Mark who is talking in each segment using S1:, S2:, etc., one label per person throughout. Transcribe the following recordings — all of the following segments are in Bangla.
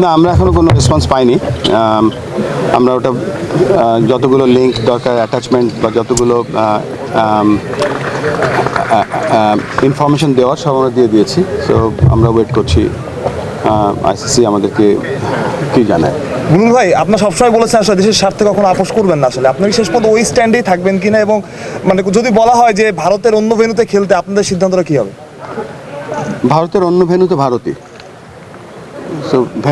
S1: না, আমরা এখনও কোনো রেসপন্স পাইনি। আমরা ওটা যতগুলো লিঙ্ক দরকার, অ্যাটাচমেন্ট বা যতগুলো ইনফরমেশন দেওয়ার সব আমরা দিয়ে দিয়েছি। সো আমরা ওয়েট করছি আইসিসি আমাদেরকে কী জানায়।
S2: বুলবুল ভাই, আপনার সবসময় বলেছেন আসলে দেশের স্বার্থে কখনো আপোষ করবেন না। আসলে আপনি শেষ পর্যন্ত ওই স্ট্যান্ডেই থাকবেন কিনা, এবং মানে যদি বলা হয় যে ভারতের অন্য ভেন্যুতে খেলতে আপনাদের সিদ্ধান্তটা কী হবে?
S1: ভারতের অন্য ভেন্যু তো ভারতই।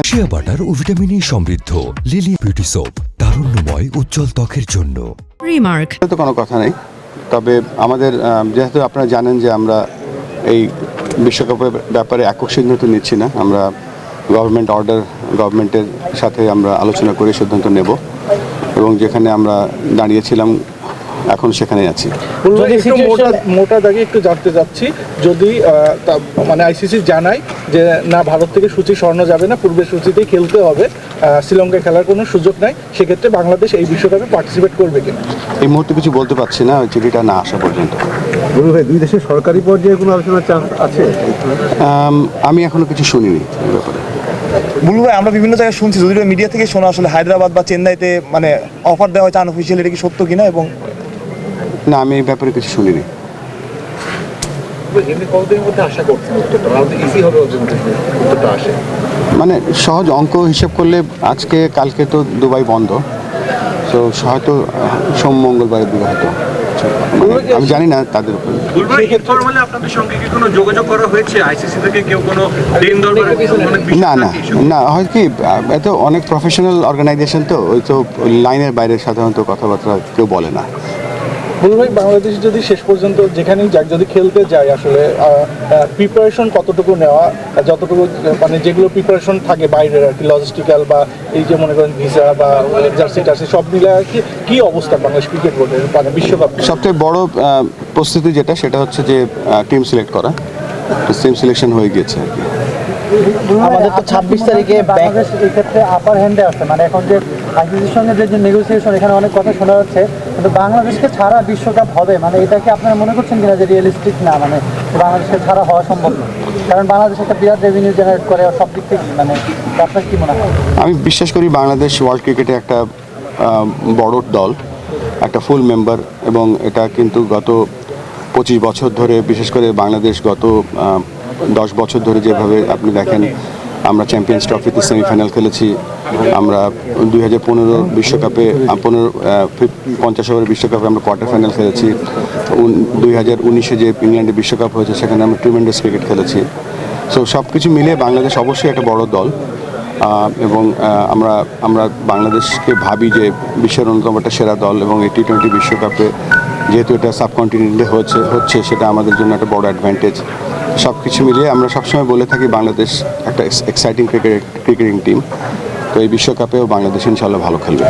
S3: শিয়া বাটার ও ভিটামিন ই সমৃদ্ধ লিলি বিউটি সোপ, তারুণ্যময় উজ্জ্বল ত্বকের জন্য।
S4: রিমার্ক
S1: তো কোনো কথা নেই, তবে আমাদের যেহেতু আপনারা জানেন যে আমরা এই বিশ্বকাপের ব্যাপারে একক সিদ্ধান্ত নিচ্ছি না। আমরা গভর্নমেন্টের সাথে আমরা আলোচনা করে সিদ্ধান্ত নেব, এবং যেখানে আমরা দাঁড়িয়েছিলাম এখন সেখানেই আছি।
S5: মোটা দাগে একটু জানতে চাচ্ছি, যদি মানে আইসিসি জানায় যে না, ভারত থেকে সূচি সরানো যাবে না, পূর্বের সূচিতেই খেলতে হবে, শ্রীলঙ্কায় খেলার কোনো সুযোগ নাই, সেক্ষেত্রে বাংলাদেশ এই বিশ্বকাপে পার্টিসিপেট করবে কিনা?
S1: এই মুহূর্তে কিছু বলতে পারছি না, চিঠিটা না আসা পর্যন্ত।
S6: ভাই, দুই দেশের সরকারি পর্যায়ে কোনো আলোচনার চান্স আছে?
S1: আমি এখনো কিছু শুনিনি এই ব্যাপারে।
S2: বুলবুল ভাই, আমরা বিভিন্ন জায়গায় শুনছি, যদিও মিডিয়া থেকে শোনা, আসলে হায়দ্রাবাদ বা চেন্নাইতে মানে অফার দেওয়া হয়েছে আনঅফিসিয়াল, এটা কি সত্য কিনা? এবং
S1: না, আমি এই ব্যাপারে কিছু শুনিনি। মানে সহজ অঙ্ক হিসেব করলে আজকে কালকে তো দুবাই বন্ধ, তো হয়তো সোম মঙ্গলবারের দিকে হয়তো, আমি জানি না তাদের উপর।
S7: আপনাদের সঙ্গে কি কোনো যোগাযোগ করা হয়েছে আইসিসি থেকে? কেউ কোনো
S1: না না না, হয় কি, এত অনেক প্রফেশনাল অর্গানাইজেশন, তো ওই তো লাইনের বাইরে সাধারণত কথাবার্তা কেউ বলে না।
S5: বুলবুল ভাই, বাংলাদেশ যদি শেষ পর্যন্ত যেখানেই যাক, যদি খেলতে যায়, আসলে প্রিপারেশন কতটুকু নেওয়া, যতটুকু মানে যেগুলো প্রিপারেশন থাকে বাইরের আর কি, লজিস্টিক্যাল বা এই যে মনে করেন ভিসা বা জার্সি টার্সি সব মিলে আর কি অবস্থা বাংলাদেশ ক্রিকেট বোর্ডের মানে বিশ্বকাপ?
S1: সবথেকে বড় প্রস্তুতি যেটা, সেটা হচ্ছে যে টিম সিলেক্ট করা। টিম সিলেকশন হয়ে গিয়েছে আর কি।
S8: আমাদের তো 26 তারিখে বাংলাদেশ এই ক্ষেত্রে আপার হ্যান্ডে আছে। মানে এখন যে আইসিসির সঙ্গে যে নেগোসিয়েশন, এখানে অনেক কথা শোনা যাচ্ছে, কিন্তু বাংলাদেশকে ছাড়া বিশ্বকাপ হবে, মানে এটা কি আপনারা মনে করছেন কিনা যে রিয়েলিস্টিক না, মানে বাংলাদেশকে ছাড়া হওয়া সম্ভব না? কারণ বাংলাদেশ একটা বিরাট রেভিনিউ জেনারেট করে সব দিক থেকে, মানে আপনার কি মনে হয়?
S1: আমি বিশ্বাস করি বাংলাদেশ ওয়ার্ল্ড ক্রিকেটে একটা বড় দল, একটা ফুল মেম্বার, এবং এটা কিন্তু গত 25 বছর ধরে, বিশেষ করে বাংলাদেশ গত 10 বছর ধরে যেভাবে আপনি দেখেন, আমরা চ্যাম্পিয়ন্স ট্রফিতে সেমিফাইনাল খেলেছি, আমরা 2015 বিশ্বকাপে 50 ওভার বিশ্বকাপে আমরা কোয়ার্টার ফাইনাল খেলেছি, 2019-এ যে ইংল্যান্ডে বিশ্বকাপ হয়েছে সেখানে আমরা ট্রিমেন্ডাস ক্রিকেট খেলেছি। সো সব কিছু মিলে বাংলাদেশ অবশ্যই একটা বড় দল, এবং আমরা বাংলাদেশকে ভাবি যে বিশ্বের অন্যতম একটা সেরা দল, এবং এই টি-20 বিশ্বকাপে যেহেতু এটা সাবকন্টিনেন্টে হচ্ছে, সেটা আমাদের জন্য একটা বড় অ্যাডভান্টেজ। সব কিছু মিলিয়ে আমরা সবসময় বলে থাকি বাংলাদেশ একটা এক্সাইটিং ক্রিকেটিং টিম, তো এই বিশ্বকাপেও বাংলাদেশ ইনশাআল্লাহ ভালো খেলবে।